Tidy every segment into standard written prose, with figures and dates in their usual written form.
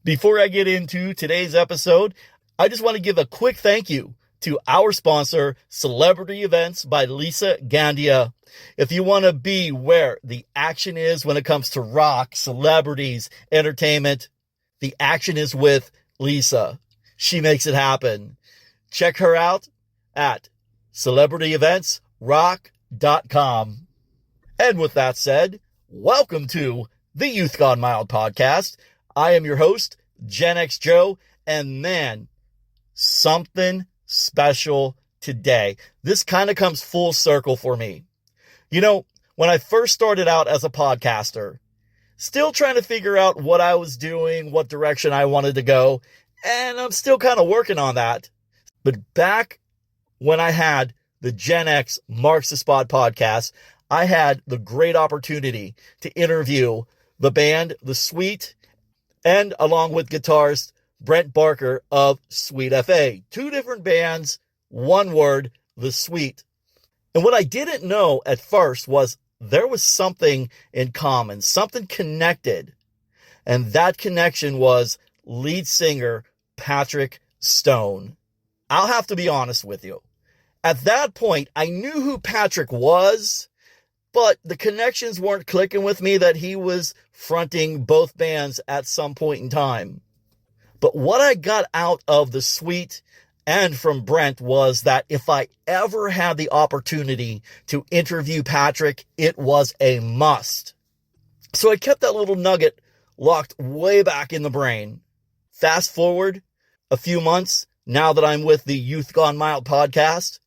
Before I get into today's episode, I just want to give a quick thank you to our sponsor, Celebrity Events by Lisa Gandia. If you want to be where the action is when it comes to rock, celebrities, entertainment, the action is with Lisa. She makes it happen. Check her out at celebrityeventsrock.com. And with that said, welcome to the Youth Gone Mild podcast. I am your host, GenXJoe, and man, something special today. This kind of comes full circle for me. You know, when I first started out as a podcaster, still trying to figure out what I was doing, what direction I wanted to go, and I'm still kind of working on that. But back when I had the Gen X Marks the Spot podcast, I had the great opportunity to interview the band The Sweet, and along with guitarist Brent Barker of Sweet FA. Two different bands, one word, The Sweet. And what I didn't know at first was there was something in common, something connected. And that connection was lead singer Patrick Stone. I'll have to be honest with you. At that point, I knew who Patrick was, but the connections weren't clicking with me that he was fronting both bands at some point in time. But what I got out of The Sweet and from Brent was that if I ever had the opportunity to interview Patrick, it was a must. So I kept that little nugget locked way back in the brain. Fast forward a few months, now that I'm with the Youth Gone Mild podcast,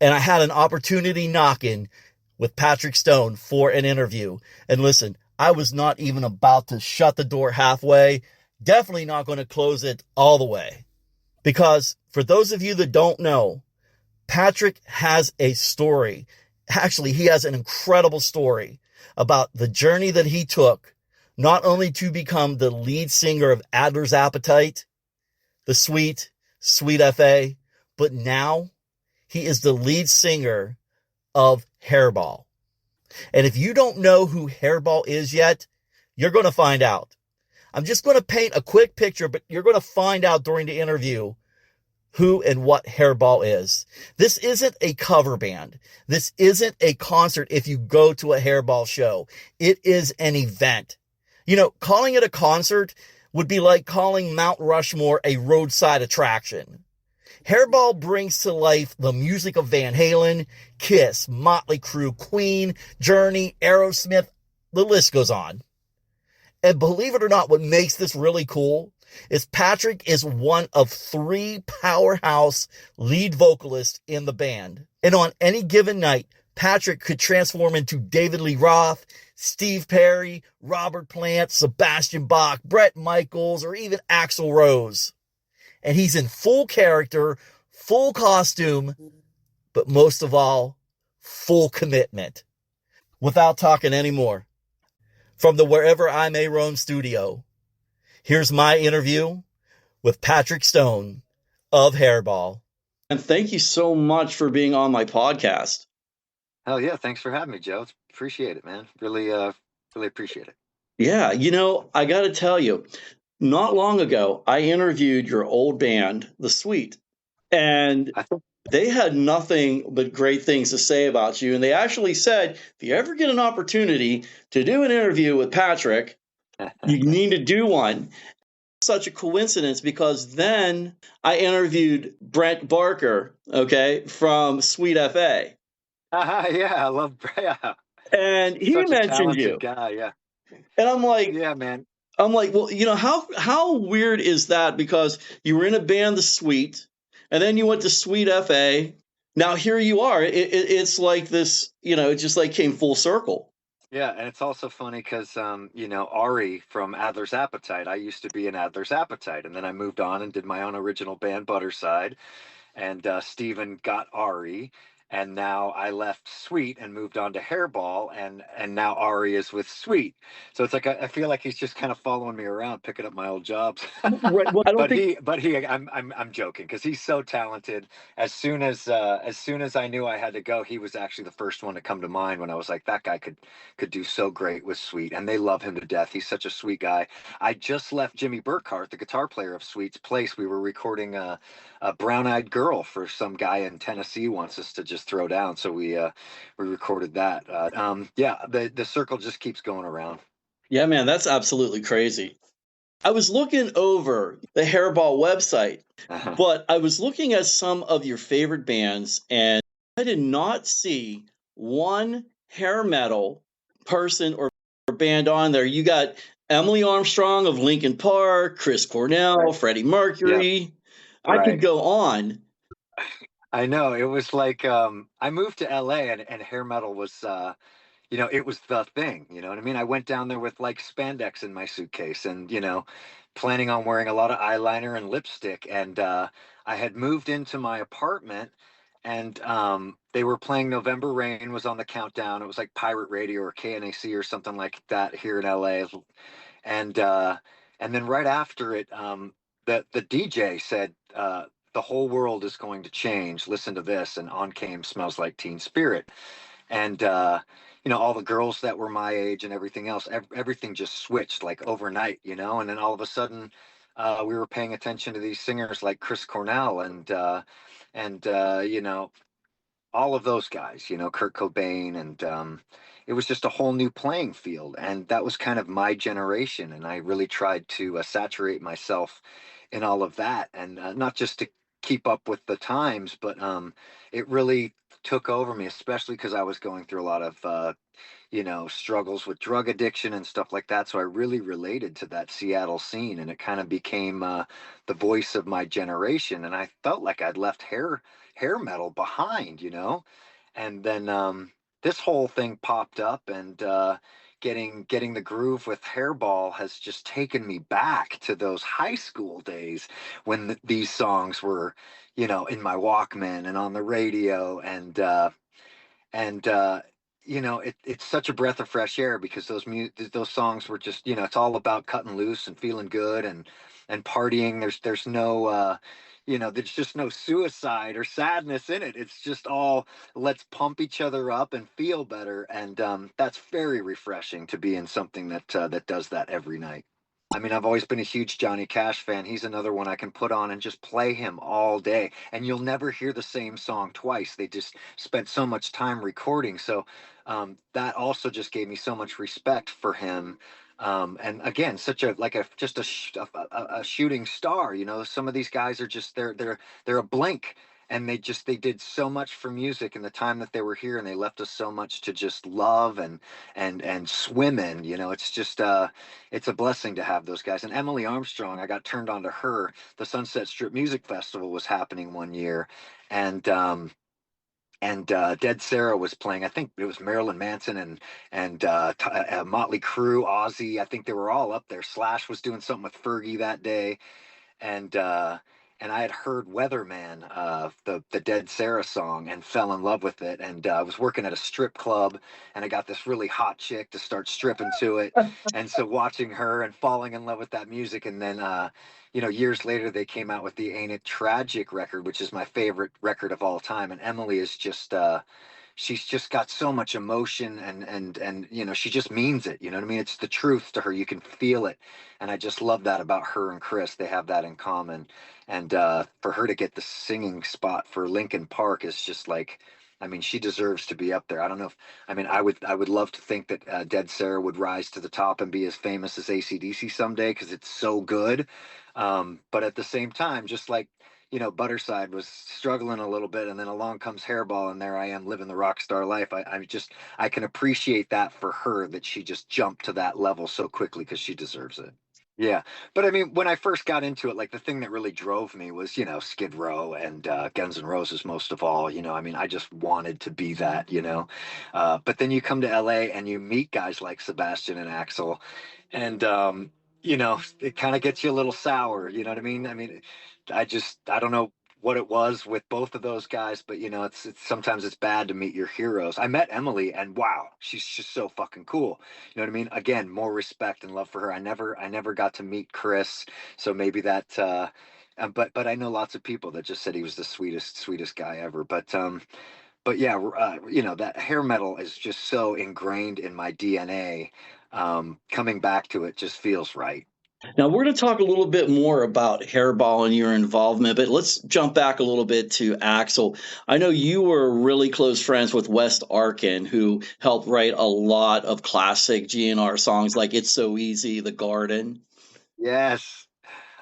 and I had an opportunity knocking with Patrick Stone for an interview. And listen, I was not even about to shut the door halfway. Definitely not going to close it all the way. Because for those of you that don't know, Patrick has a story. Actually, he has an incredible story about the journey that he took, not only to become the lead singer of Adler's Appetite, The Sweet, Sweet FA, but now he is the lead singer of Hairball. And if you don't know who Hairball is yet, you're going to find out. I'm just going to paint a quick picture, but you're going to find out during the interview who and what Hairball is. This isn't a cover band. This isn't a concert if you go to a Hairball show. It is an event. You know, calling it a concert would be like calling Mount Rushmore a roadside attraction. Hairball brings to life the music of Van Halen, Kiss, Mötley Crüe, Queen, Journey, Aerosmith, the list goes on. And believe it or not, what makes this really cool is Patrick is one of 3 powerhouse lead vocalists in the band. And on any given night, Patrick could transform into David Lee Roth, Steve Perry, Robert Plant, Sebastian Bach, Bret Michaels, or even Axl Rose. And he's in full character, full costume, but most of all, full commitment. Without talking anymore, from the Wherever I May Roam studio, here's my interview with Patrick Stone of Hairball. And thank you so much for being on my podcast. Hell yeah, thanks for having me, Joe. Appreciate it, man. Really appreciate it. Yeah, you know, I got to tell you, not long ago, I interviewed your old band, The Sweet, and they had nothing but great things to say about you. And they actually said, if you ever get an opportunity to do an interview with Patrick, you need to do one. Such a coincidence because then I interviewed Brent Barker, okay, from Sweet FA. Yeah, I love Brent. And he Such mentioned you. Guy, yeah. And I'm like, yeah, man. I'm like, well, you know, how weird is that? Because you were in a band, The Sweet, and then you went to Sweet FA. Now here you are. It's like this, you know, it just like came full circle. Yeah, and it's also funny because, you know, Ari from Adler's Appetite, I used to be in Adler's Appetite, and then I moved on and did my own original band, Butterside, and Steven got Ari, and now I left Sweet and moved on to Hairball, and now Ari is with Sweet. So it's like I feel like he's just kind of following me around, picking up my old jobs. Right. Well, I don't think. I'm joking because he's so talented. As soon as I knew I had to go, he was actually the first one to come to mind when I was like, that guy could do so great with Sweet, and they love him to death. He's such a sweet guy. I just left Jimmy Burkhart, the guitar player of Sweet's place. We were recording a Brown Eyed Girl for some guy in Tennessee wants us to just throw down. So we recorded that. Yeah, the circle just keeps going around. Yeah, man, that's absolutely crazy. I was looking over the Hairball website, but I was looking at some of your favorite bands, and I did not see one hair metal person or band on there. You got Emily Armstrong of Linkin Park, Chris Cornell, Right. Freddie Mercury. Yep. I Right. could go on. I know it was like I moved to LA and hair metal was it was the thing, you know what I mean? I went down there with like spandex in my suitcase and, planning on wearing a lot of eyeliner and lipstick. And I had moved into my apartment and they were playing November Rain was on the countdown. It was like Pirate Radio or KNAC or something like that here in LA. And and then right after it, the DJ said, the whole world is going to change. Listen to this. And on came Smells Like Teen Spirit. And all the girls that were my age and everything else, everything just switched like overnight, and then all of a sudden we were paying attention to these singers like Chris Cornell and all of those guys, Kurt Cobain, and it was just a whole new playing field. And that was kind of my generation. And I really tried to saturate myself in all of that, and not just to keep up with the times, but it really took over me, especially because I was going through a lot of struggles with drug addiction and stuff like that. So I really related to that Seattle scene, and it kind of became the voice of my generation. And I felt like I'd left hair metal behind, and then this whole thing popped up, and getting the groove with Hairball has just taken me back to those high school days when these songs were, in my Walkman and on the radio, and it's such a breath of fresh air because those songs were just, it's all about cutting loose and feeling good and partying. There's no there's just no suicide or sadness in it. It's just all, let's pump each other up and feel better, and that's very refreshing to be in something that does that every night. I mean, I've always been a huge Johnny Cash fan. He's another one I can put on and just play him all day. And you'll never hear the same song twice. They just spent so much time recording. So that also just gave me so much respect for him. And again, such a like a just a shooting star. Some of these guys are just they're a blink, and they did so much for music in the time that they were here, and they left us so much to just love and swim in. It's just it's a blessing to have those guys. And Emily Armstrong, I got turned on to her. The Sunset Strip Music Festival was happening one year, and Dead Sarah was playing. I think it was Marilyn Manson and Mötley Crüe, Ozzy. I think they were all up there. Slash was doing something with Fergie that day, and I had heard Weatherman, the Dead Sarah song, and fell in love with it. And I was working at a strip club, and I got this really hot chick to start stripping to it, and so watching her and falling in love with that music, and then years later they came out with the Ain't It Tragic record, which is my favorite record of all time. And Emily is just she's just got so much emotion, and she just means it. You know what I mean? It's the truth to her. You can feel it, and I just love that about her and Chris. They have that in common. And for her to get the singing spot for Linkin Park is just like, I mean, she deserves to be up there. I don't know if, I mean, I would love to think that Dead Sarah would rise to the top and be as famous as AC/DC someday because it's so good. But at the same time, just like, Butterside was struggling a little bit, and then along comes Hairball, and there I am living the rock star life. I can appreciate that for her, that she just jumped to that level so quickly because she deserves it. Yeah, but I mean, when I first got into it, like the thing that really drove me was, Skid Row and Guns N' Roses most of all. I mean, I just wanted to be that. But then you come to LA and you meet guys like Sebastian and Axl, and it kind of gets you a little sour. You know what I mean? I mean, I don't know what it was with both of those guys, but it's sometimes it's bad to meet your heroes. I met Emily, and wow, she's just so fucking cool. You know what I mean? Again, more respect and love for her. I never got to meet Chris, so maybe that. But I know lots of people that just said he was the sweetest guy ever. But yeah, that hair metal is just so ingrained in my DNA. Coming back to it just feels right. Now, we're going to talk a little bit more about Hairball and your involvement, but let's jump back a little bit to Axl. I know you were really close friends with West Arkin, who helped write a lot of classic GNR songs like It's So Easy, The Garden. Yes.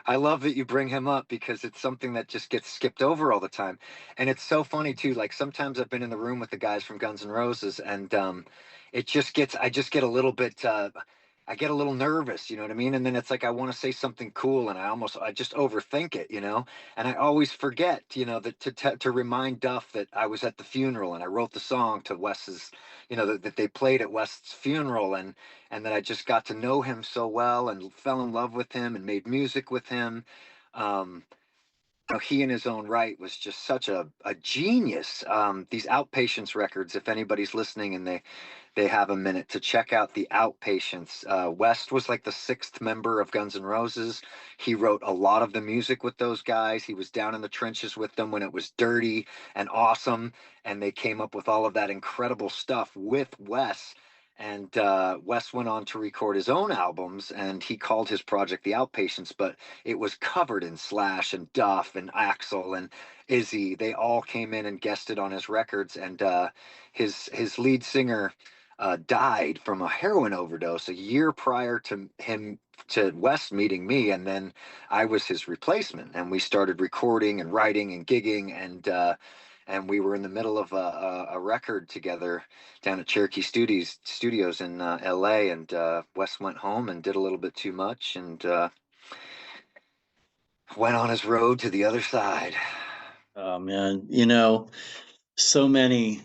I love that you bring him up because it's something that just gets skipped over all the time. And it's so funny too. Like sometimes I've been in the room with the guys from Guns N' Roses, and I just get a little bit I get a little nervous, you know what I mean? And then it's like I want to say something cool, and I just overthink it, and I always forget, that to remind Duff that I was at the funeral and I wrote the song to Wes's, that they played at Wes's funeral, and that I just got to know him so well and fell in love with him and made music with him. Um, he in his own right was just such a genius. These Outpatients records, if anybody's listening and they have a minute to check out the Outpatients. West was like the sixth member of Guns N' Roses. He wrote a lot of the music with those guys. He was down in the trenches with them when it was dirty and awesome, and they came up with all of that incredible stuff with Wes. And Wes went on to record his own albums, and he called his project The Outpatients, but it was covered in Slash and Duff and Axl and Izzy. They all came in and guested on his records, and his lead singer died from a heroin overdose a year prior to Wes meeting me, and then I was his replacement, and we started recording and writing and gigging, and we were in the middle of a record together down at Cherokee Studios in L.A., and Wes went home and did a little bit too much, and went on his road to the other side. Oh, man. So many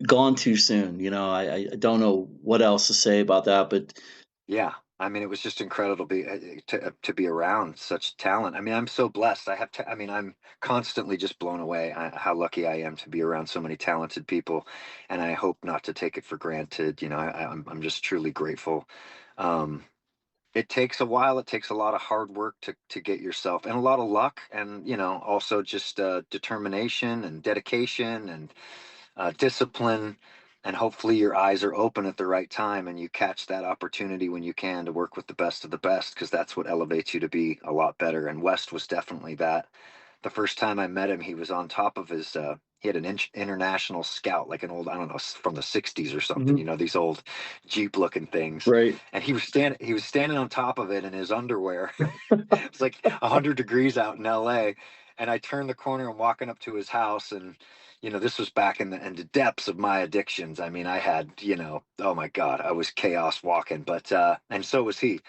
gone too soon. I don't know what else to say about that, but Yeah, I mean, it was just incredible to be around such talent. I mean, I'm so blessed. I mean, I'm constantly just blown away how lucky I am to be around so many talented people, and I hope not to take it for granted. I'm just truly grateful. Um, it takes a while. It takes a lot of hard work to get yourself, and a lot of luck, and also just determination and dedication and discipline, and hopefully your eyes are open at the right time and you catch that opportunity when you can to work with the best of the best, because that's what elevates you to be a lot better. And West was definitely that. The first time I met him, he was on top of his he had an international scout, like an old, I don't know, from the 60s or something, Mhm. these old Jeep looking things. Right. And he was standing on top of it in his underwear. It's like 100 degrees out in LA. And I turned the corner and walking up to his house, and this was back in the depths of my addictions. I mean, I had, oh my God, I was chaos walking, but and so was he.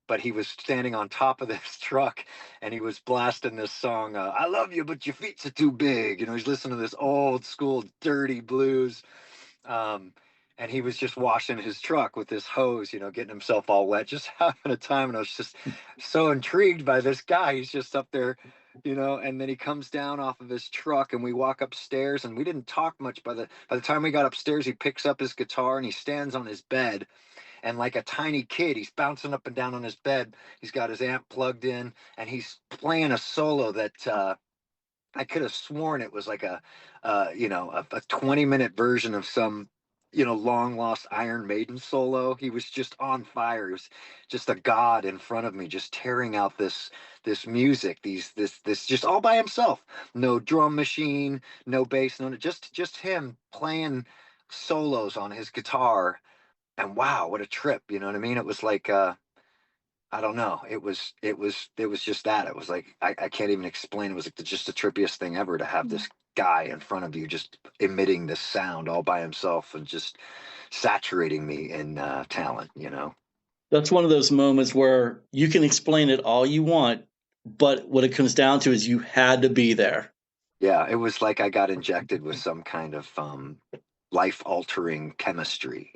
But he was standing on top of this truck, and he was blasting this song, "I love you, but your feet are too big." He's listening to this old school dirty blues. Um, and he was just washing his truck with this hose, getting himself all wet, just having a time. And I was just so intrigued by this guy. He's just up there, and then he comes down off of his truck, and we walk upstairs, and we didn't talk much. By the time we got upstairs, he picks up his guitar and he stands on his bed. And like a tiny kid, he's bouncing up and down on his bed. He's got his amp plugged in, and he's playing a solo that I could have sworn it was like a 20-minute version of some, long lost Iron Maiden solo. He was just on fire. He was just a god in front of me, just tearing out this music, this just all by himself. No drum machine, no bass, just him playing solos on his guitar. And wow, what a trip. You know what I mean? It was like I don't know. It was just that. It was like I can't even explain. It was like just the trippiest thing ever to have this guy in front of you just emitting this sound all by himself and just saturating me in talent. that's one of those moments where you can explain it all you want, but what it comes down to is you had to be there. Yeah, it was like I got injected with some kind of life altering chemistry.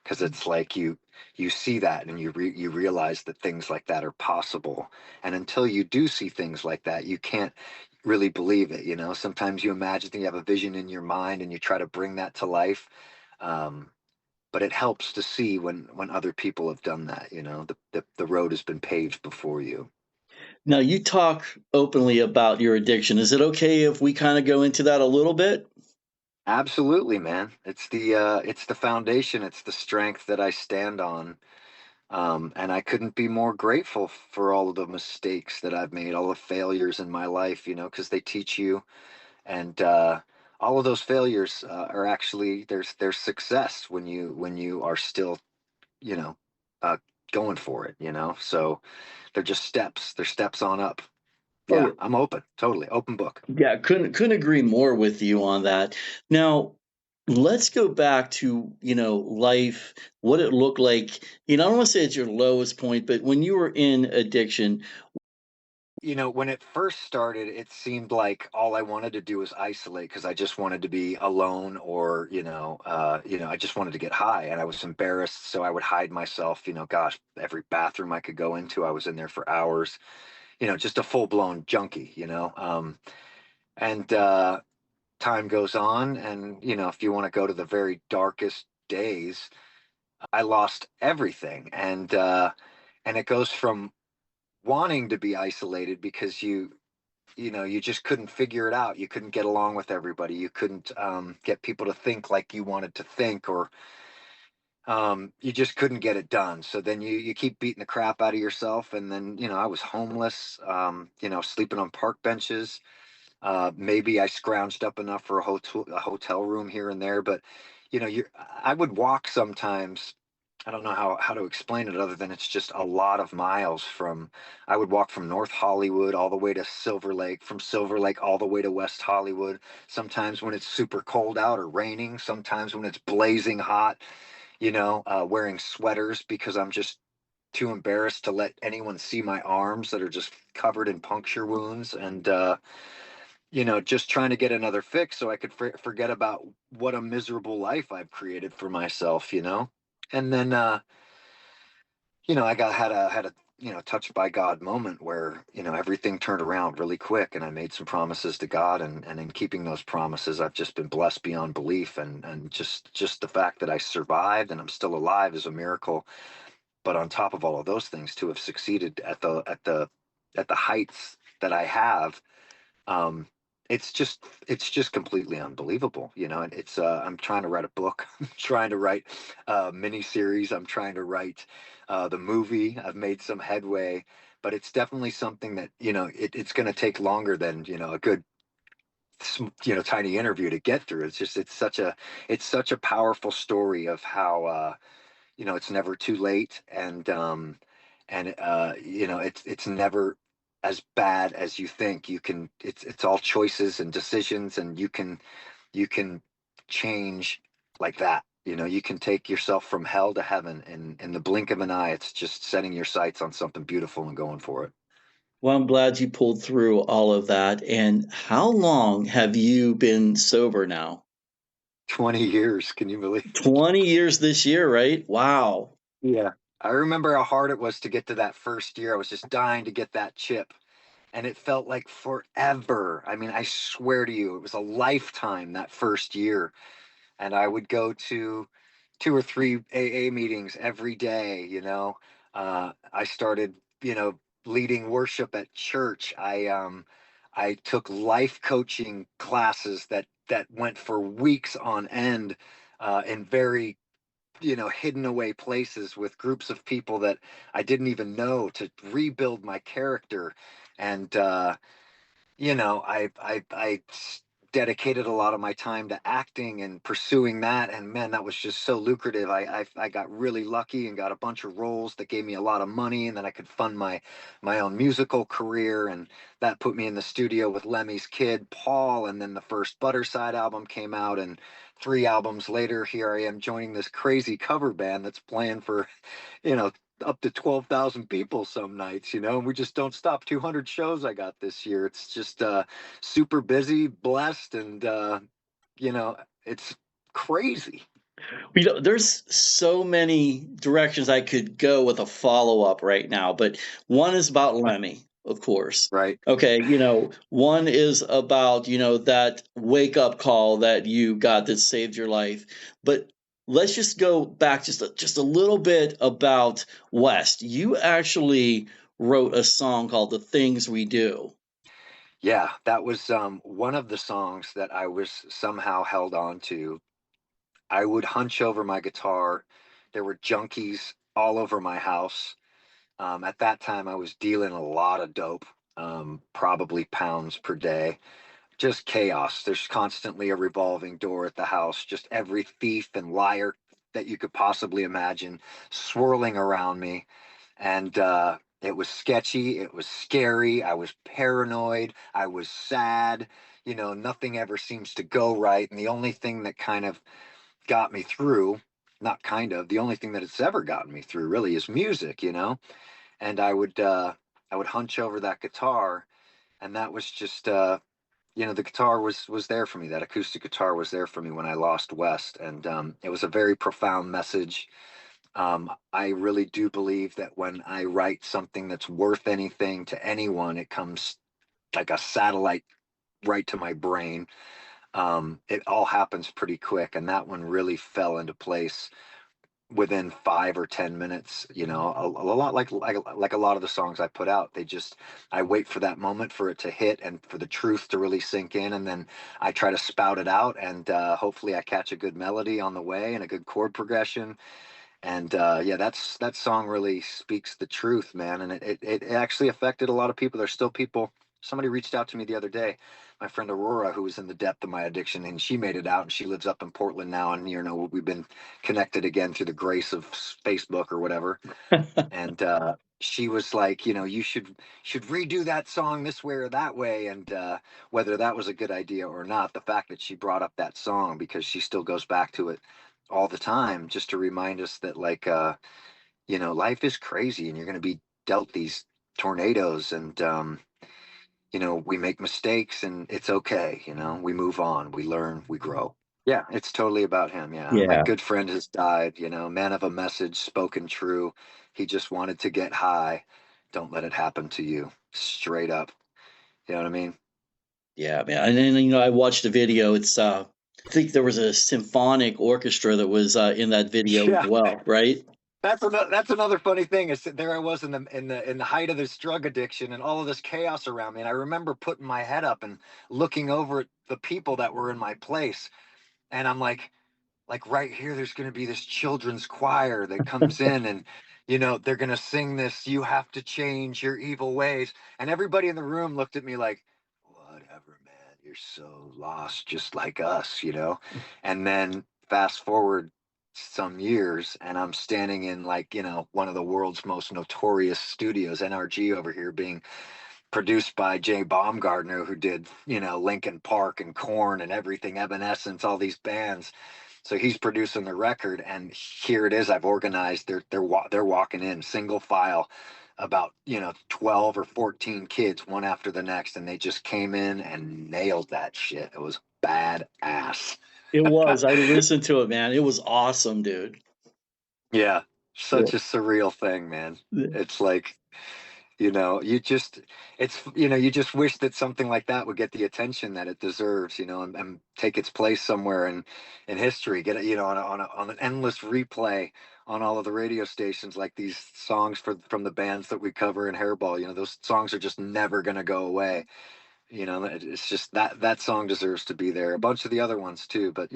Because it's like you see that, and you realize that things like that are possible, and until you do see things like that, you can't really believe it. You know, sometimes you imagine that you have a vision in your mind and you try to bring that to life. Um, but it helps to see when other people have done that. You know, the road has been paved before you. Now, you talk openly about your addiction. Is it okay if we kind of go into that a little bit? Absolutely, man. It's the foundation. It's the strength that I stand on. And I couldn't be more grateful for all of the mistakes that I've made, all the failures in my life, you know, because they teach you. And all of those failures are actually there's success when you are still, you know, uh, going for it, you know. So they're just steps. They're steps on up. Yeah, Oh, I'm open, totally open book. yeah, couldn't agree more with you on that. Now, let's go back to, life, what it looked like. I don't want to say it's your lowest point, but when you were in addiction. You know, when it first started, it seemed like all I wanted to do was isolate because I just wanted to be alone, or I just wanted to get high, and I was embarrassed, so I would hide myself. You know, gosh, every bathroom I could go into, I was in there for hours. You know, just a full blown junkie. And time goes on, and if you want to go to the very darkest days, I lost everything, and it goes from wanting to be isolated because you just couldn't figure it out. You couldn't get along with everybody. You couldn't get people to think like you wanted to think, or you just couldn't get it done. So then you keep beating the crap out of yourself. And then I was homeless, sleeping on park benches. Maybe I scrounged up enough for a hotel room here and there, but I would walk sometimes. I don't know how to explain it other than it's just a lot of miles from. I would walk from North Hollywood all the way to Silver Lake, from Silver Lake all the way to West Hollywood. Sometimes when it's super cold out or raining, sometimes when it's blazing hot, wearing sweaters because I'm just too embarrassed to let anyone see my arms that are just covered in puncture wounds, and just trying to get another fix so I could forget about what a miserable life I've created for myself. And then I had a touched by God moment where everything turned around really quick, and I made some promises to God, and in keeping those promises, I've just been blessed beyond belief, and just the fact that I survived and I'm still alive is a miracle. But on top of all of those things, to have succeeded at the heights that I have, um, it's just completely unbelievable, and I'm trying to write a book. I'm trying to write a mini series. I'm trying to write the movie. I've made some headway, but it's definitely something that it's going to take longer than a good tiny interview to get through. It's such a powerful story of how it's never too late, and it's never as bad as you think. It's all choices and decisions, and you can change like that. You can take yourself from hell to heaven in the blink of an eye. It's just setting your sights on something beautiful and going for it. Well, I'm glad you pulled through all of that. And how long have you been sober now? 20 years, can you believe? 20 years this year, right? Wow. Yeah. I remember how hard it was to get to that first year. I was just dying to get that chip, and it felt like forever. I mean, I swear to you, it was a lifetime that first year. And I would go to 2 or 3 AA meetings every day. I started, leading worship at church. I took life coaching classes that went for weeks on end, in very hidden away places with groups of people that I didn't even know, to rebuild my character. And I dedicated a lot of my time to acting and pursuing that, and man, that was just so lucrative. I got really lucky and got a bunch of roles that gave me a lot of money, and then I could fund my own musical career, and that put me in the studio with Lemmy's kid Paul, and then the first Butterside album came out, and 3 albums later, here I am joining this crazy cover band that's playing for you know up to 12,000 people some nights, and we just don't stop. 200 shows I got this year. It's just super busy, blessed, and you know, it's crazy. There's so many directions I could go with a follow up right now, but one is about Lemmy. of course. Right. Okay, one is about, that wake-up call that you got that saved your life. But let's just go back just a little bit about West. You actually wrote a song called The Things We Do. Yeah, that was one of the songs that I was somehow held on to. I would hunch over my guitar. There were junkies all over my house. At that time, I was dealing a lot of dope, probably pounds per day. Just chaos. There's constantly a revolving door at the house. Just every thief and liar that you could possibly imagine swirling around me. And it was sketchy. It was scary. I was paranoid. I was sad. Nothing ever seems to go right. And the only thing that kind of got me through, not kind of, the only thing that it's ever gotten me through really is music. And I would hunch over that guitar, and that was just the guitar was there for me. That acoustic guitar was there for me when I lost West, and it was a very profound message. I really do believe that when I write something that's worth anything to anyone, it comes like a satellite right to my brain. It all happens pretty quick, and that one really fell into place within 5 or 10 minutes. A lot like a lot of the songs I put out. I wait for that moment for it to hit and for the truth to really sink in, and then I try to spout it out, and hopefully I catch a good melody on the way and a good chord progression. And yeah, that song really speaks the truth, man. And it actually affected a lot of people. There's still people. Somebody reached out to me the other day, my friend Aurora, who was in the depth of my addiction, and she made it out, and she lives up in Portland now. And we've been connected again through the grace of Facebook or whatever. And she was like, you should redo that song this way or that way. And whether that was a good idea or not, the fact that she brought up that song, because she still goes back to it all the time, just to remind us that, like, life is crazy, and you're going to be dealt these tornadoes, and we make mistakes, and it's okay. We move on, we learn, we grow. Yeah, it's totally about him. Yeah, my Yeah. good friend has died. Man of a message, spoken true. He just wanted to get high. Don't let it happen to you. Straight up. You know what I mean? Yeah, man. And then, I watched the video. I think there was a symphonic orchestra that was in that video as Yeah. well, right? That's another funny thing, is that there I was in the height of this drug addiction and all of this chaos around me, and I remember putting my head up and looking over at the people that were in my place, and I'm like right here, there's going to be this children's choir that comes in, and they're going to sing this, "You have to change your evil ways," and everybody in the room looked at me like, "Whatever, man, you're so lost, just like us." And then fast forward some years, and I'm standing in, like, one of the world's most notorious studios, NRG over here, being produced by Jay Baumgartner, who did Linkin Park and Korn and everything, Evanescence, all these bands. So he's producing the record, and here it is. I've organized. They're walking in single file, about 12 or 14 kids, one after the next, and they just came in and nailed that shit. It was badass. It was. I listened to it, man. It was awesome, dude. Yeah, Yeah. such a surreal thing, man. It's like, you just wish that something like that would get the attention that it deserves, and take its place somewhere in history. Get it, on an endless replay on all of the radio stations, like these songs from the bands that we cover in Hairball. Those songs are just never going to go away. It's just that song deserves to be there. A bunch of the other ones too, but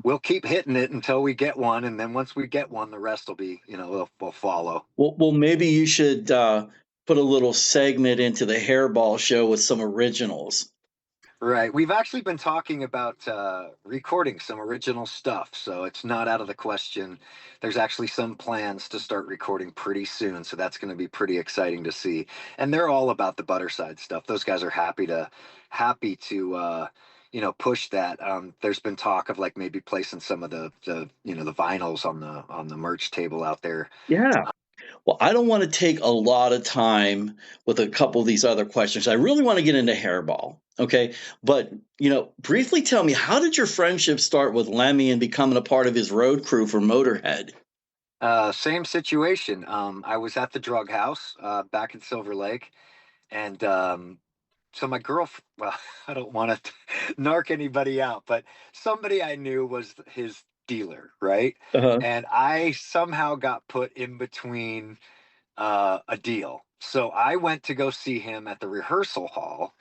we'll keep hitting it until we get one, and then once we get one, the rest will be, will follow. Well, maybe you should put a little segment into the Hairball show with some originals. Right. We've actually been talking about recording some original stuff, so it's not out of the question. There's actually some plans to start recording pretty soon, so that's going to be pretty exciting to see. And they're all about the Butterside stuff. Those guys are happy to push that. There's been talk of, like, maybe placing some of the vinyls on the merch table out there. Yeah. Well, I don't want to take a lot of time with a couple of these other questions. I really want to get into Hairball. Okay. But, briefly tell me, how did your friendship start with Lemmy and becoming a part of his road crew for Motorhead? Same situation. I was at the drug house back in Silver Lake, And so my girlfriend, well, I don't want to narc anybody out, but somebody I knew was his dealer, right? Uh-huh. And I somehow got put in between a deal. So I went to go see him at the rehearsal hall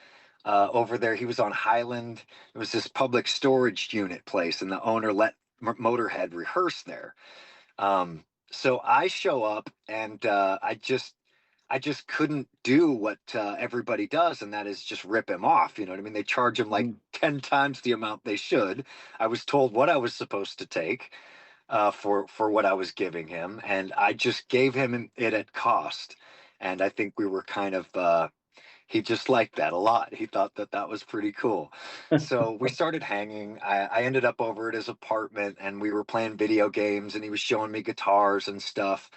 over there. He was on Highland. It was this public storage unit place, and the owner let Motorhead rehearse there. So I show up, and I just couldn't do what everybody does, and that is just rip him off. You know what I mean? They charge him like 10 times the amount they should. I was told what I was supposed to take for what I was giving him, and I just gave him it at cost. And I think we were kind of he just liked that a lot. He thought that that was pretty cool. So we started hanging. I ended up over at his apartment, and we were playing video games, and he was showing me guitars and stuff.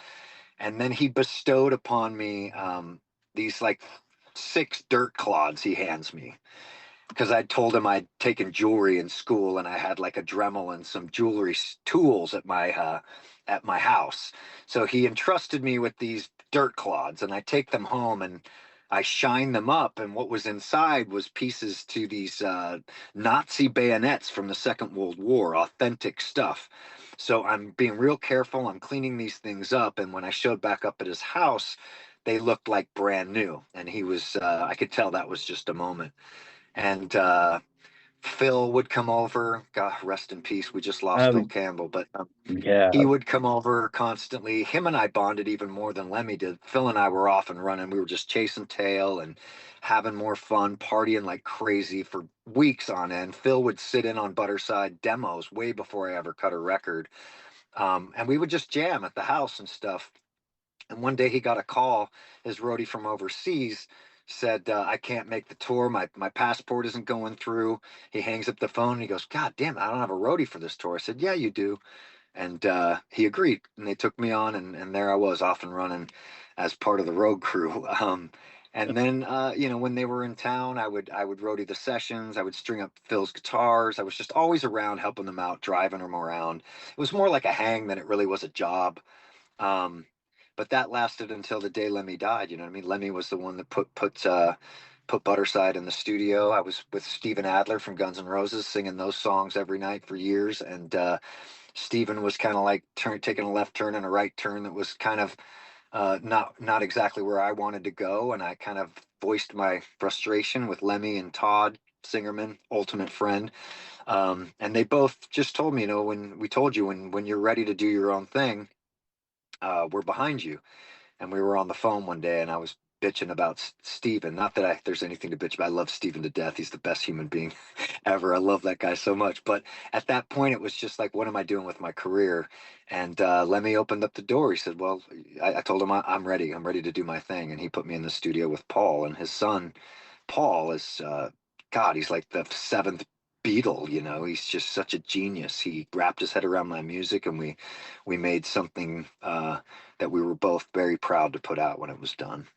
And then he bestowed upon me these like 6 dirt clods he hands me, because I told him I'd taken jewelry in school, and I had like a Dremel and some jewelry tools at my house. So he entrusted me with these dirt clods, and I take them home and I shine them up, and what was inside was pieces to these Nazi bayonets from the Second World War, authentic stuff. So I'm being real careful. I'm cleaning these things up, and when I showed back up at his house, they looked like brand new, and he was I could tell that was just a moment. And Phil would come over. God rest in peace. We just lost Phil Campbell, but Yeah. he would come over constantly. Him and I bonded even more than Lemmy did. Phil and I were off and running. We were just chasing tail and having more fun, partying like crazy for weeks on end. Phil would sit in on Butterside demos way before I ever cut a record, and we would just jam at the house and stuff. And one day he got a call. His roadie from overseas said, I can't make the tour. My passport isn't going through. He hangs up the phone and he goes, God damn it, I don't have a roadie for this tour. I said, yeah, you do. And he agreed. And they took me on, and there I was off and running as part of the road crew. And then, when they were in town, I would roadie the sessions. I would string up Phil's guitars. I was just always around helping them out, driving them around. It was more like a hang than it really was a job. Um, but that lasted until the day Lemmy died. You know what I mean? Lemmy was the one that put Butterside in the studio. I was with Steven Adler from Guns N' Roses singing those songs every night for years, and Steven was kind of like taking a left turn and a right turn that was kind of not exactly where I wanted to go, and I kind of voiced my frustration with Lemmy and Todd Singerman, ultimate friend. And they both just told me, when we told you when you're ready to do your own thing, we're behind you. And we were on the phone one day, and I was bitching about Steven. Not that there's anything to bitch about. I love Steven to death. He's the best human being ever. I love that guy so much. But at that point, it was just like, what am I doing with my career? And Lemmy opened up the door. He said, well, I told him I'm ready. I'm ready to do my thing. And he put me in the studio with Paul. And his son, Paul, is, God, he's like the 7th Beatle. He's just such a genius. He wrapped his head around my music, and we made something that we were both very proud to put out when it was done.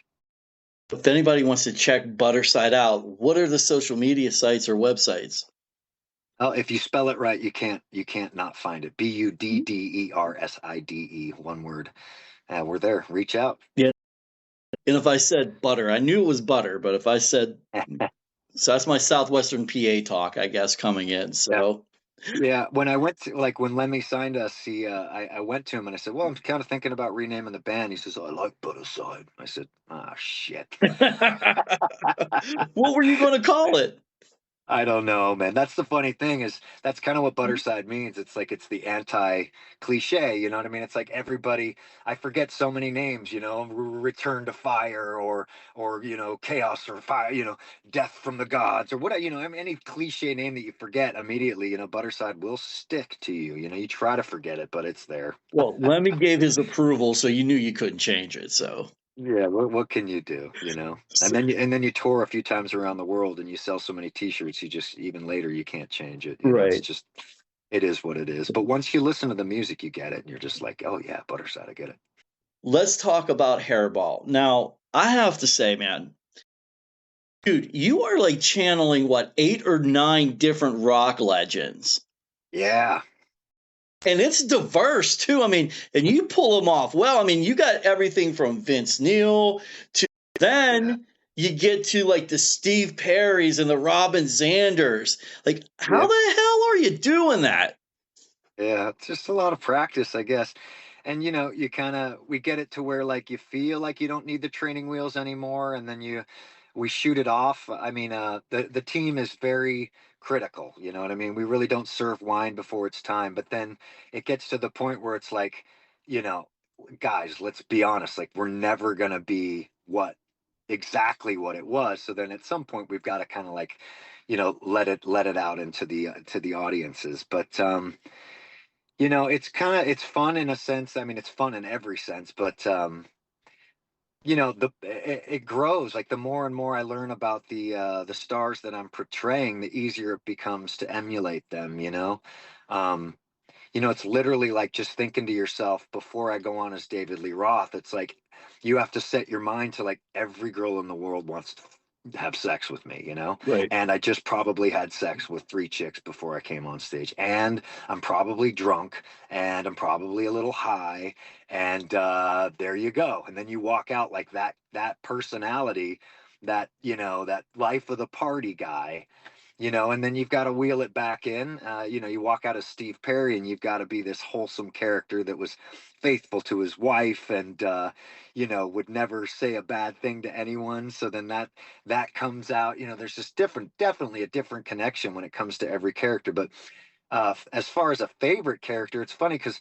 If anybody wants to check Butterside out, what are the social media sites or websites? Oh, if you spell it right, you can't not find it. BUDDERSIDE, one word. We're there. Reach out. Yeah. And if I said butter, I knew it was butter, but if I said, so that's my Southwestern PA talk, I guess, coming in. So yeah, when I went to, when Lemmy signed us, I went to him and I said, well, I'm kind of thinking about renaming the band. He says, I like Butterside. I said, shit. What were you going to call it? I don't know, man. That's the funny thing, is that's kind of what Butterside means. It's like, it's the anti-cliche, you know what I mean? It's like everybody, I forget so many names, Return to Fire, or Chaos, or Fire, Death from the Gods, or what, I mean, any cliche name that you forget immediately, Butterside will stick to you. You try to forget it, but it's there. Well, Lemmy gave his approval, so you knew you couldn't change it. So yeah, what can you do, And then you tour a few times around the world, and you sell so many T-shirts, you just, even later, you can't change it. Right. It's just, it is what it is. But once you listen to the music, you get it, and you're just like, oh yeah, Butterside, I get it. Let's talk about Hairball. Now, I have to say, man, dude, you are like channeling 8 or 9 different rock legends. Yeah. And it's diverse too. I mean, and you pull them off well. I mean, you got everything from Vince Neil to then you get to like the Steve Perrys and the Robin Zanders. Like, how Yep. the hell are you doing that? Yeah, it's just a lot of practice, I guess. And you kind of we get it to where like you feel like you don't need the training wheels anymore, and then we shoot it off. I mean, the team is very critical. You know what I mean? We really don't serve wine before it's time, but then it gets to the point where it's like, you know, guys, let's be honest. Like we're never gonna be exactly what it was. So then at some point we've got to kind of like, let it out into the to the audiences. But it's fun in a sense. I mean, it's fun in every sense, but it grows. Like the more and more I learn about the stars that I'm portraying, the easier it becomes to emulate them. Um, it's literally like just thinking to yourself before I go on as David Lee Roth. It's like you have to set your mind to like every girl in the world wants to have sex with me. Right. And I just probably had sex with 3 chicks before I came on stage. And I'm probably drunk and I'm probably a little high. And there you go. And then you walk out like that personality, that life of the party guy. And then you've got to wheel it back in. You walk out as Steve Perry and you've got to be this wholesome character that was faithful to his wife and, would never say a bad thing to anyone. So then that comes out, there's just definitely a different connection when it comes to every character. But as far as a favorite character, it's funny because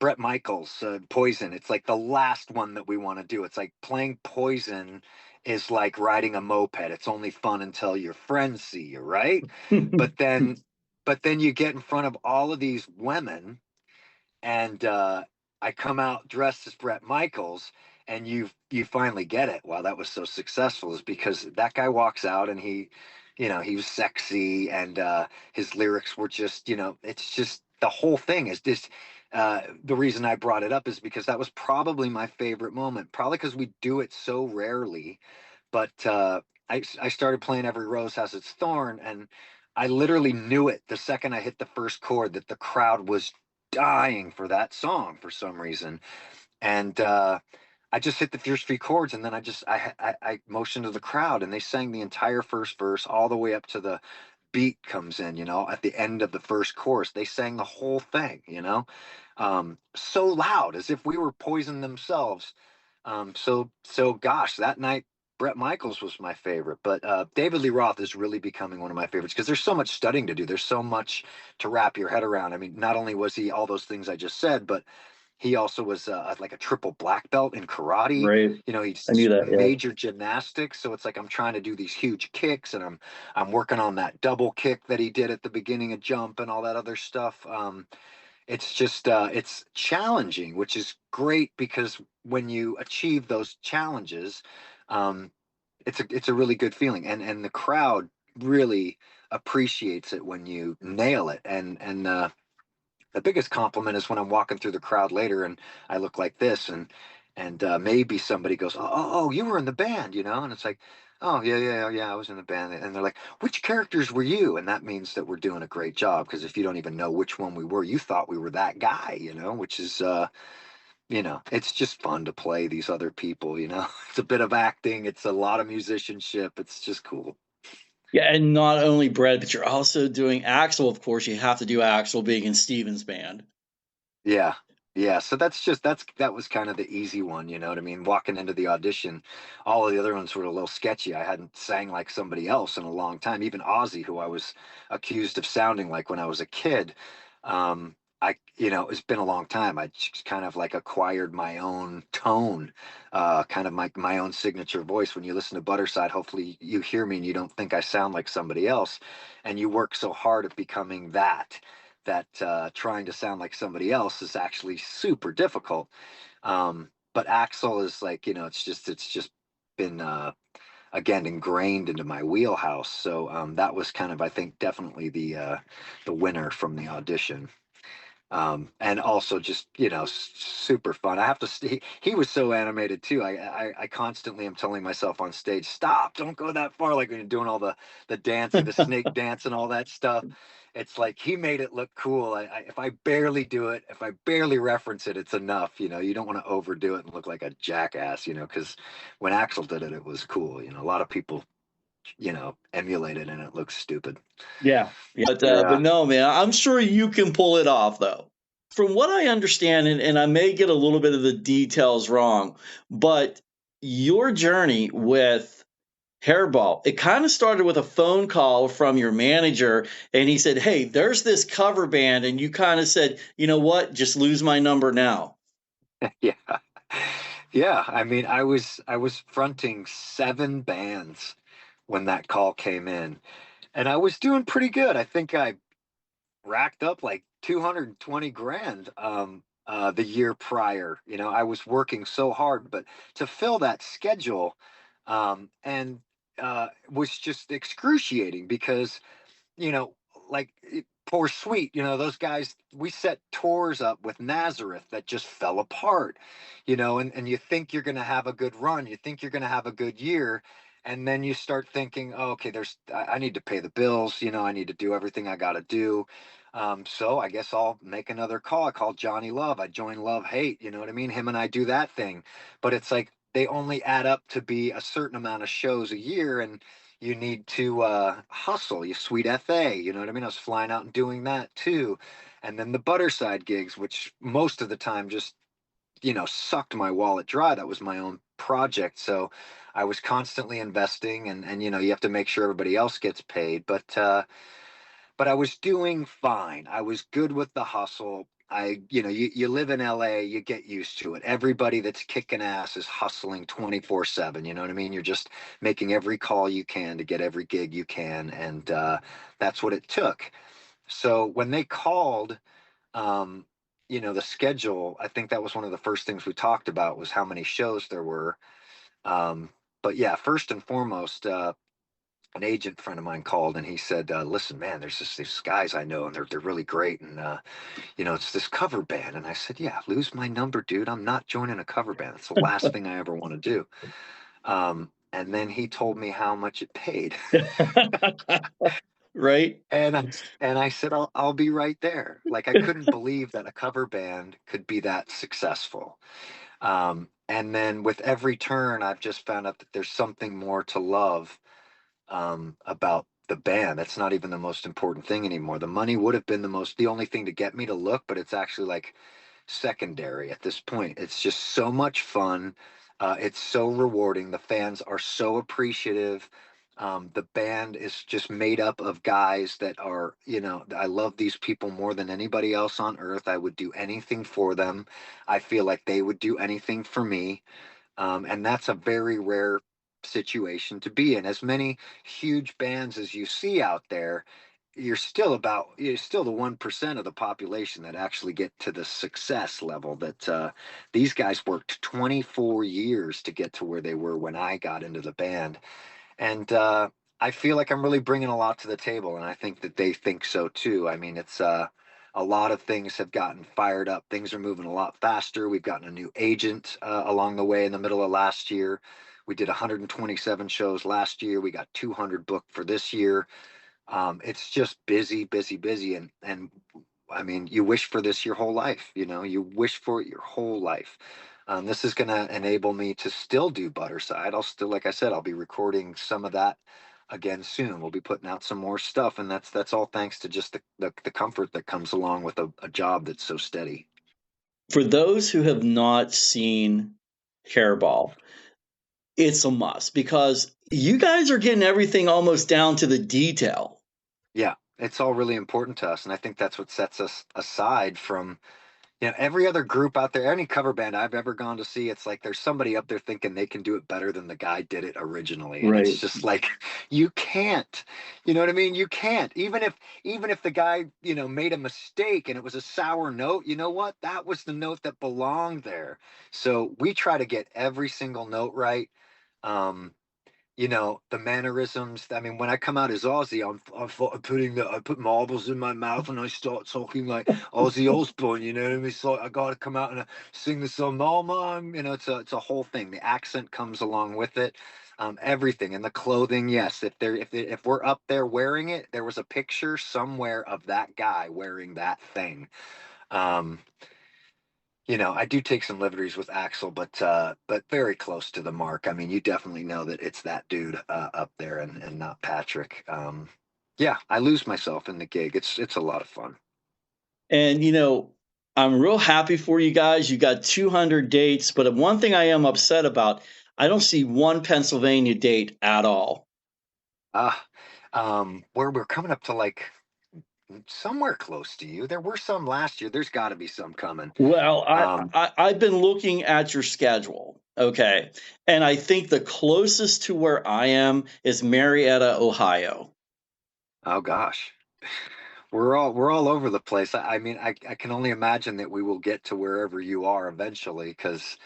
Bret Michaels, Poison. It's like the last one that we want to do. It's like playing Poison is like riding a moped. It's only fun until your friends see you, right? But then, but then you get in front of all of these women, and I come out dressed as Bret Michaels, and you finally get it. Wow, that was so successful is because that guy walks out and he was sexy, and his lyrics were just, it's just the whole thing is this. The reason I brought it up is because that was probably my favorite moment, probably because we do it so rarely. But I started playing Every Rose Has Its Thorn, and I literally knew it the second I hit the first chord that the crowd was dying for that song for some reason. And I just hit the first 3 chords, and then I motioned to the crowd, and they sang the entire first verse all the way up to the beat comes in. At the end of the first chorus, they sang the whole thing. So loud as if we were Poison themselves. So gosh, that night Bret Michaels was my favorite, but David Lee Roth is really becoming one of my favorites because there's so much studying to do. There's so much to wrap your head around. I mean, not only was he all those things I just said, but he also was like a triple black belt in karate. Right. I knew He's that. Yeah. major gymnastics, so it's like I'm trying to do these huge kicks, and I'm working on that double kick that he did at the beginning of Jump and all that other stuff. It's just it's challenging, which is great because when you achieve those challenges, um, it's a really good feeling, and the crowd really appreciates it when you nail it. And the biggest compliment is when I'm walking through the crowd later and I look like this, and maybe somebody goes, oh, you were in the band, and it's like, oh yeah, I was in the band, and they're like, which characters were you? And that means that we're doing a great job, because if you don't even know which one we were, you thought we were that guy, which is it's just fun to play these other people. It's a bit of acting, it's a lot of musicianship, it's just cool. Yeah, and not only Brett, but you're also doing Axl. Of course, you have to do Axl being in Steven's band. Yeah. Yeah. So that was kind of the easy one, you know what I mean? Walking into the audition, all of the other ones were a little sketchy. I hadn't sang like somebody else in a long time. Even Ozzy, who I was accused of sounding like when I was a kid. It's been a long time. I just kind of like acquired my own tone, kind of my own signature voice. When you listen to Butterside, hopefully you hear me and you don't think I sound like somebody else. And you work so hard at becoming that trying to sound like somebody else is actually super difficult. But Axl is like, it's just been again ingrained into my wheelhouse. So that was kind of, I think, definitely the winner from the audition. And also just, super fun. I have to, he was so animated too. I constantly am telling myself on stage, stop, don't go that far. Like when you're doing all the dancing, the snake dance and all that stuff. It's like he made it look cool. If I barely do it, if I barely reference it, it's enough. You don't want to overdo it and look like a jackass, because when Axl did it, it was cool. A lot of people, emulate it and it looks stupid. Yeah. But Yeah. no, man, I'm sure you can pull it off though. From what I understand, and I may get a little bit of the details wrong, but your journey with Hairball, it kind of started with a phone call from your manager, and he said, "Hey, there's this cover band," and you kind of said, "You know what? Just lose my number now." Yeah. Yeah. I mean, I was fronting 7 bands when that call came in, and I was doing pretty good. I think I racked up like 220 grand the year prior. I was working so hard, but to fill that schedule and was just excruciating because like poor Sweet, those guys, we set tours up with Nazareth that just fell apart, and you think you're going to have a good run, you think you're going to have a good year, and then you start thinking, oh, okay, I need to pay the bills, I need to do everything I got to do. So I guess I'll make another call. I call Johnny Love. I join Love Hate. You know what I mean? Him and I do that thing, but it's like they only add up to be a certain amount of shows a year, and you need to hustle. You sweet FA, you know what I mean? I was flying out and doing that too. And then the Butterside gigs, which most of the time just, sucked my wallet dry. That was my own project. So I was constantly investing and you have to make sure everybody else gets paid. But I was doing fine. I was good with the hustle. You live in LA, you get used to it. Everybody that's kicking ass is hustling 24/7. You know what I mean? You're just making every call you can to get every gig you can. And that's what it took. So when they called, um, the schedule, I think that was one of the first things we talked about was how many shows there were. Um, but yeah, first and foremost, an agent friend of mine called and he said, "Listen, man, there's these guys I know and they're really great and it's this cover band." And I said, "Yeah, lose my number, dude. I'm not joining a cover band. It's the last thing I ever want to do." And then he told me how much it paid, Right? and I said, "I'll be right there." Like I couldn't believe that a cover band could be that successful. And then with every turn, I've just found out that there's something more to love about the band. That's not even the most important thing anymore. The money would have been the only thing to get me to look, but it's actually like secondary at this point. It's just so much fun. It's so rewarding. The fans are so appreciative. The band is just made up of guys that are, I love these people more than anybody else on earth. I would do anything for them. I feel like they would do anything for me. And that's a very rare situation to be in. As many huge bands as you see out there, you're still the 1% of the population that actually get to the success level that these guys worked 24 years to get to where they were when I got into the band. And I feel like I'm really bringing a lot to the table, and I think that they think so too. I mean, it's a lot of things have gotten fired up. Things are moving a lot faster. We've gotten a new agent along the way in the middle of last year. We did 127 shows last year. We got 200 booked for this year. It's just busy, busy, busy, and I mean, you wish for this your whole life. You wish for it your whole life. This is going to enable me to still do Butterside. I'll still, like I said, I'll be recording some of that again soon. We'll be putting out some more stuff, and that's all thanks to just the comfort that comes along with a job that's so steady. For those who have not seen Hairball, it's a must because you guys are getting everything almost down to the detail. Yeah, it's all really important to us, and I think that's what sets us aside from every other group out there, any cover band I've ever gone to see. It's like there's somebody up there thinking they can do it better than the guy did it originally, and it's Right. just like you can't. You know what I mean? You can't. Even if the guy made a mistake and it was a sour note, you know what? That was the note that belonged there. So we try to get every single note right. Um, you know, the mannerisms. I mean, when I come out as Ozzy, I put marbles in my mouth and I start talking like Ozzy Osbourne. You know what I mean? So I got to come out and sing the song, Mama. You know, it's a whole thing. The accent comes along with it. Everything, and the clothing. Yes, if we're up there wearing it, there was a picture somewhere of that guy wearing that thing. Um, you know, I do take some liberties with Axl, but very close to the mark. I mean, you definitely know that it's that dude up there, and not Patrick. Yeah, I lose myself in the gig. It's a lot of fun. And I'm real happy for you guys. You got 200 dates, but one thing I am upset about, I don't see one Pennsylvania date at all. Ah, where we're coming up to like somewhere close to you. There were some last year. There's got to be some coming. Well, Um, I've been looking at your schedule, okay, and I think the closest to where I am is Marietta, Ohio. oh gosh. We're all over the place. I mean, I can only imagine that we will get to wherever you are eventually, because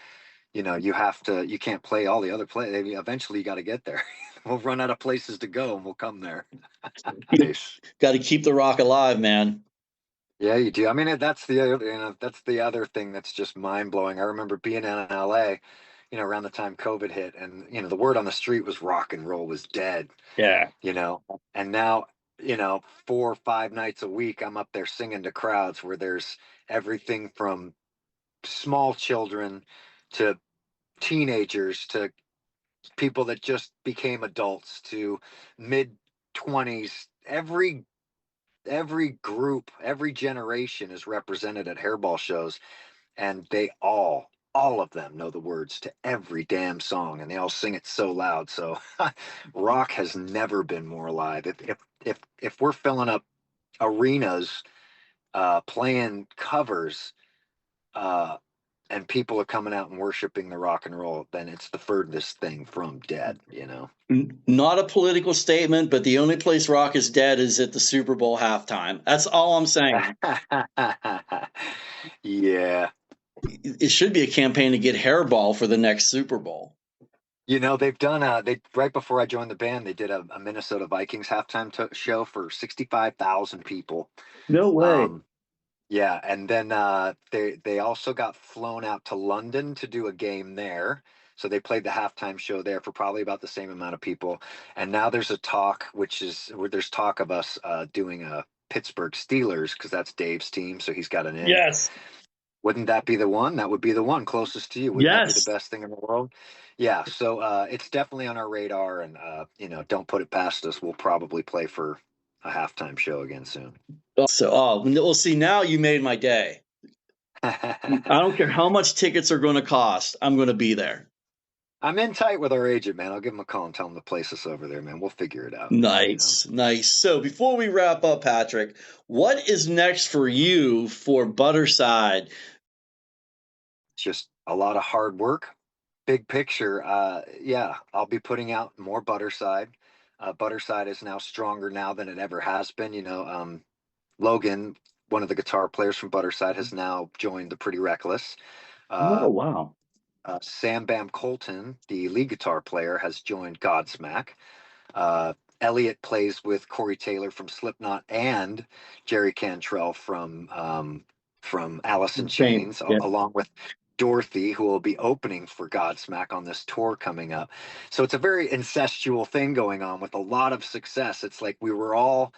you know you can't play all the other play. I mean, eventually, you got to get there. We'll run out of places to go, and we'll come there. Nice. Got to keep the rock alive, man. Yeah, you do. I mean, that's the other thing that's just mind blowing. I remember being in LA, you know, around the time COVID hit, and you know, the word on the street was rock and roll was dead. Yeah. You know, and now, you know, 4 or 5 nights a week, I'm up there singing to crowds where there's everything from small children to teenagers to people that just became adults to mid 20s. Every group, every generation is represented at Hairball shows, and they all of them know the words to every damn song, and they all sing it so loud. So rock has never been more alive. If we're filling up arenas, playing covers, uh, and people are coming out and worshiping the rock and roll, then it's the furthest thing from dead, you know. Not a political statement, but the only place rock is dead is at the Super Bowl halftime. That's all I'm saying. Yeah. It should be a campaign to get Hairball for the next Super Bowl. You know, they've done they right before I joined the band, they did a Minnesota Vikings halftime show for 65,000 people. No way. Yeah, and then they also got flown out to London to do a game there. So they played the halftime show there for probably about the same amount of people. And now there's a talk, which is where there's talk of us doing a Pittsburgh Steelers, because that's Dave's team, so he's got an in. Yes. Wouldn't that be the one? That would be the one closest to you. Wouldn't that be Yes. the best thing in the world? Yeah. So it's definitely on our radar, and you know, don't put it past us. We'll probably play for a halftime show again soon. So, we'll see. Now you made my day. I don't care how much tickets are going to cost. I'm going to be there. I'm in tight with our agent, man. I'll give him a call and tell him to place us over there, man. We'll figure it out. Nice, nice. So before we wrap up, Patrick, what is next for you for Butterside? Just a lot of hard work. Big picture, yeah, I'll be putting out more Butterside. Butterside is now stronger now than it ever has been. You know, Logan, one of the guitar players from Butterside, has now joined the Pretty Reckless. Oh, wow. Sam Bam Colton, the lead guitar player, has joined Godsmack. Elliot plays with Corey Taylor from Slipknot and Jerry Cantrell from Alice in Chains, Yeah. along with Dorothy, who will be opening for Godsmack on this tour coming up. So it's a very incestual thing going on with a lot of success. It's like we're all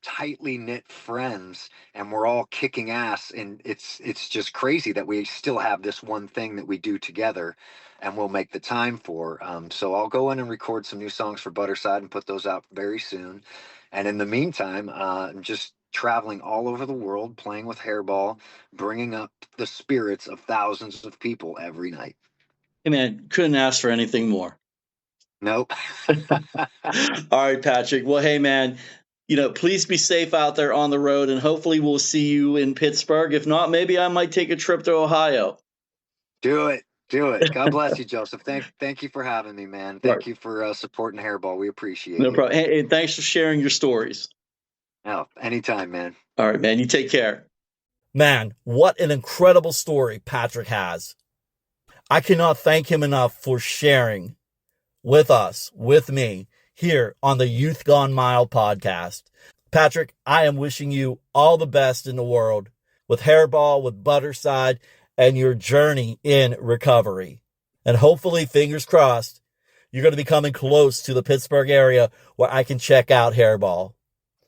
tightly knit friends, and we're all kicking ass, and it's just crazy that we still have this one thing that we do together, and we'll make the time for. So I'll go in and record some new songs for Butterside and put those out very soon. And in the meantime, I'm just traveling all over the world, playing with Hairball, bringing up the spirits of thousands of people every night. Hey, man, couldn't ask for anything more. Nope. All right, Patrick. Well, hey, man, please be safe out there on the road, and hopefully we'll see you in Pittsburgh. If not, maybe I might take a trip to Ohio. Do it. Do it. God bless you, Joseph. Thank you for having me, man. Thank you for supporting Hairball. We appreciate it. No problem. Hey, thanks for sharing your stories. Oh, anytime, man. All right, man. You take care. Man, what an incredible story Patrick has. I cannot thank him enough for sharing with us, with me, here on the Youth Gone Mild podcast. Patrick, I am wishing you all the best in the world with Hairball, with Butterside, and your journey in recovery. And hopefully, fingers crossed, you're going to be coming close to the Pittsburgh area where I can check out Hairball.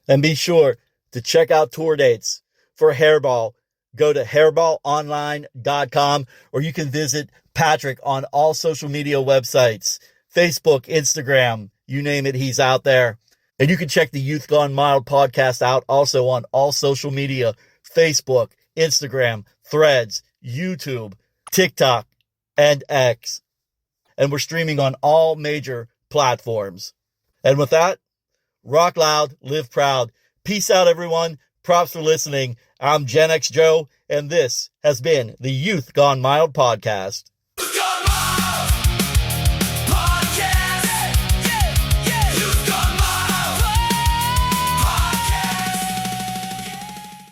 And be sure to check out tour dates for Hairball. Go to hairballonline.com, or you can visit Patrick on all social media websites, Facebook, Instagram, you name it, he's out there. And you can check the Youth Gone Mild podcast out also on all social media, Facebook, Instagram, Threads, YouTube, TikTok, and X. And we're streaming on all major platforms. And with that, rock loud, live proud. Peace out, everyone. Props for listening. I'm GenXJoe, and this has been the Youth Gone Mild podcast.